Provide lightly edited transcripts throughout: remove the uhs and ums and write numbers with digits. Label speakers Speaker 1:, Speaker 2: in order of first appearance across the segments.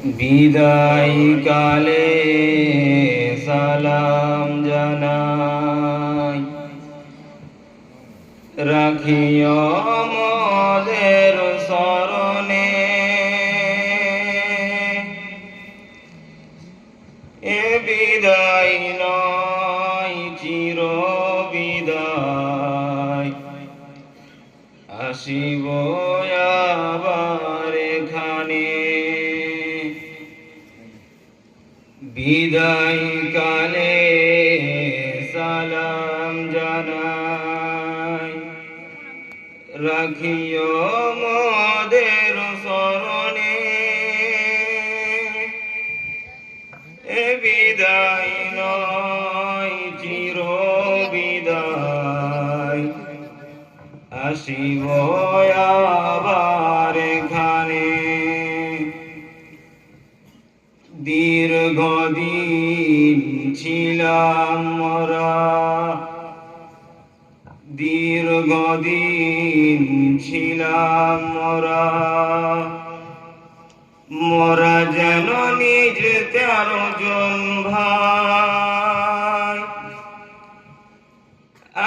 Speaker 1: বিদায় কালে সালাম জানাই, রাখিও মোদের স্মরণে। এ বিদায় নয় চির বিদায়, আসিব আবার এখানে। বিদায় কালে সালাম জানাই, রাখিও মোদের স্মরণে। এ বিদায় নয় চির বিদায়, আসিব আবার এখানে। দীর্ঘদিন ছিলাম মোরা, দীর্ঘদিন ছিলাম মোরা, মোরা যেন নিজ 13 জন ভাই।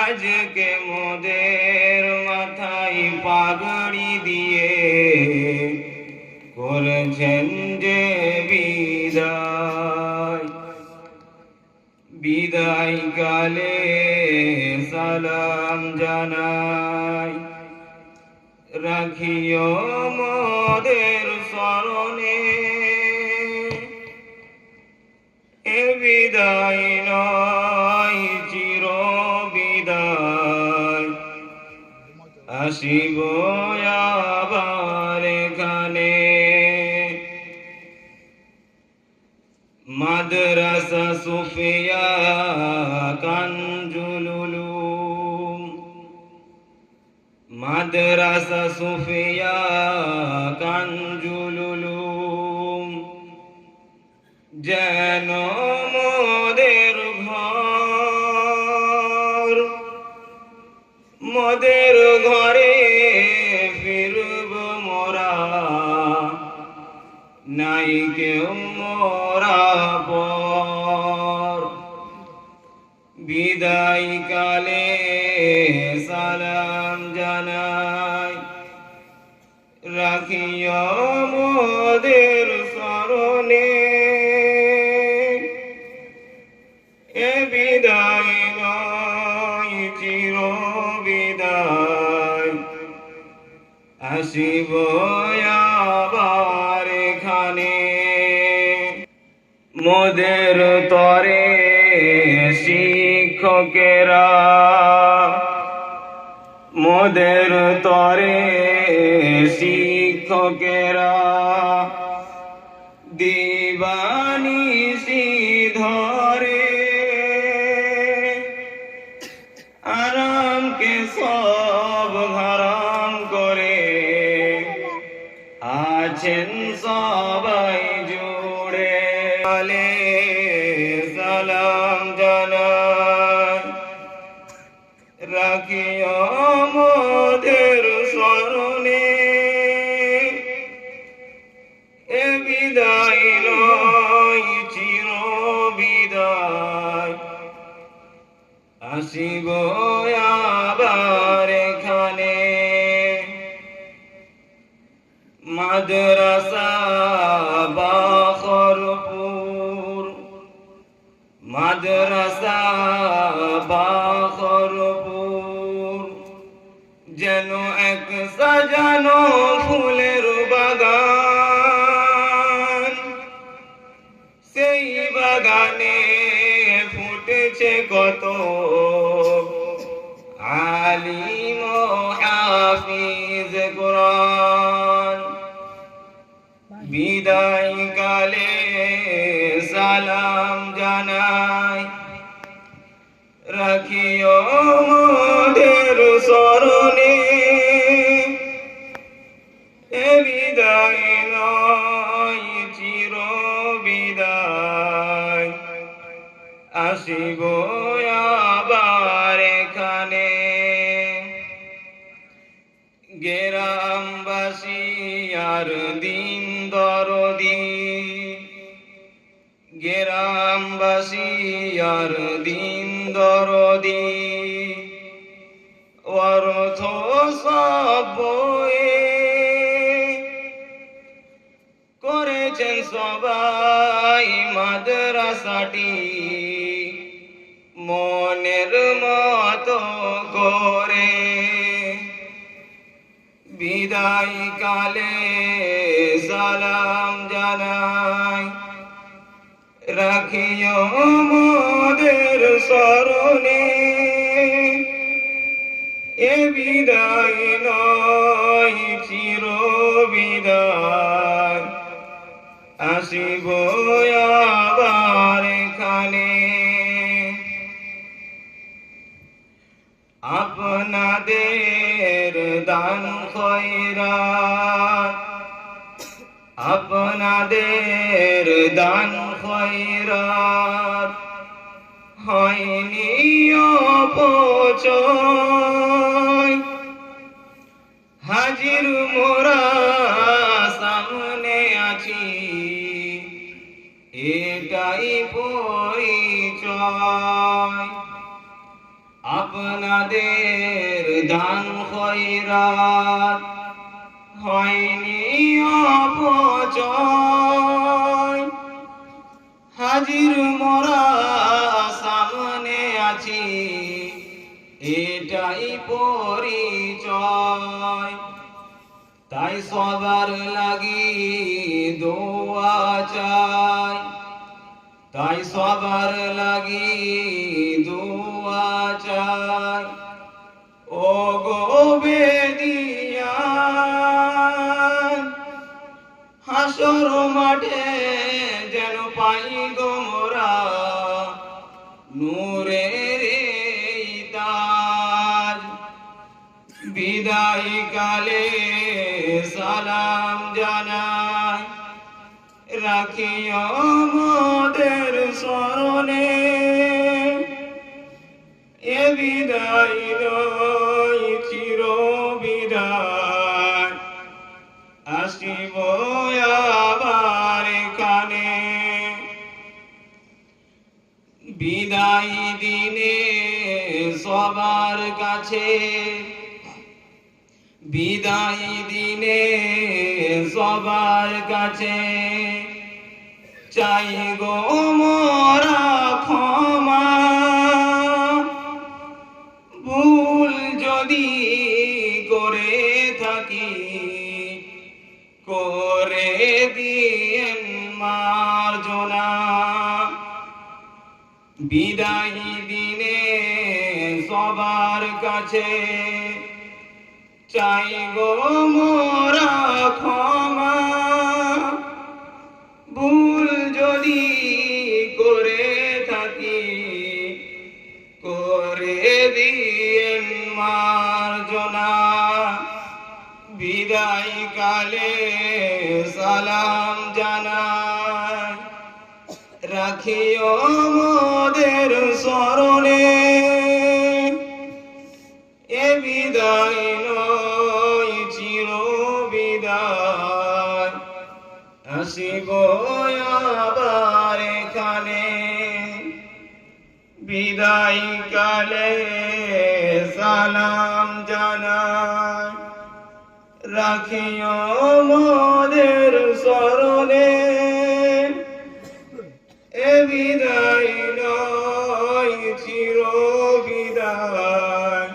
Speaker 1: আজকে মোদের মাথায় পাগড়ি দিয়ে করেছেন যে বিদায়। বিদায় কালে সালাম জানাই, রাখিও মোদের স্মরণে। এ বিদায় নয় চির বিদায়, আসিব আবার এখানে। মাদ্রাসা সুফিয়া কানজুল উলুম, মাদ্রাসা সুফিয়া কানজুল উলুম, যেন মোদের ঘর। মোদের ঘরে ফিরব মোরা, নাই কেউ মোরা পর। বিদায় কালে সালাম জানাই, রাখিও মোদের স্মরণে। এ বিদায় নয় চির বিদায়, আসিব আবার এখানে। মোদের তরে শিক্ষকেরা, মোদের তরে শিক্ষকেরা, দিবানিশি ধরে আরামকে সব হারাম করে আছেন সবাই জুড়ে। কালে সালাম জানাই, রাখিও মোদের স্মরণে। এ বিদায় নয় চির বিদায়, আসিব আবার এখানে। মাদ্রাসা বাখরপুর, মাদ্রাসা বাখরপুর, যেন এক সাজানো ফুলের বাগান। সেই বাগানে ফুটেছে কত আলিম ও হাফিজ কোরআন। বিদায় কালে সালাম জানাই, রাখিও মোদের স্মরণে। এ বিদায় নয় চির বিদায়, আসিব আবার এখানে। গ্রামবাসী আর দিন দরদি গ্রামবাসী আর দিন দরদি অর্থ সব বয়ে করেছেন সবাই মাদ্রাসাটি মনের মতো করে। বিদায় কালে সালাম জানাই, রাখিও মোদের স্মরণে। এ বিদায় নয় চির বিদায়, আসিব আবার এখানে। আপনাদের দান খয়রাত, আপনাদের দান খয়রাত হয়নি অপচয়। হাজির মোরা সামনে আছি, এটাই পরিচয়। আপনাদের দান খয়রাত হয়নি অপচয়। হাজির মোরা সামনে আছি, এটাই পরিচয়। তাই সবার লাগি দোয়া চাই, তাই সবার লাগি দোয়া চাই। ও গো বেদিয়ান, হাসর মাঠে যেন পাই গো মোরা নূরের এই তাজ। বিদায় কালে সালাম জানাই, রাখিও মোদের স্মরণে। এ বিদায় নয় চির বিদায়, আসিব আবার এখানে। বিদায় দিনে সবার কাছে, বিদায় দিনে সবার কাছে চাই গো মোরা ক্ষমা। ভুল যদি করে থাকি, করে দিয়েন মার্জনা। বিদায় দিনে সবার কাছে চাই গো মোরা ক্ষমা। ভুল যদি করে থাকি, করে দিয়েন মার্জনা। বিদায় কালে সালাম জানাই, রাখিও মোদের স্মরণে। এ বিদায় নয় চির বিদায়, আসিব আবার এখানে। বিদায় কালে সালাম জানাই, রাখিও মোদের স্মরণে। এ বিদায় নয় চির বিদায়,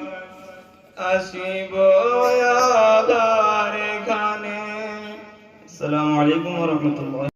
Speaker 1: আসিব আবার এখানে। আসসালামু আলাইকুম ওয়া রাহমাতুল্লাহ।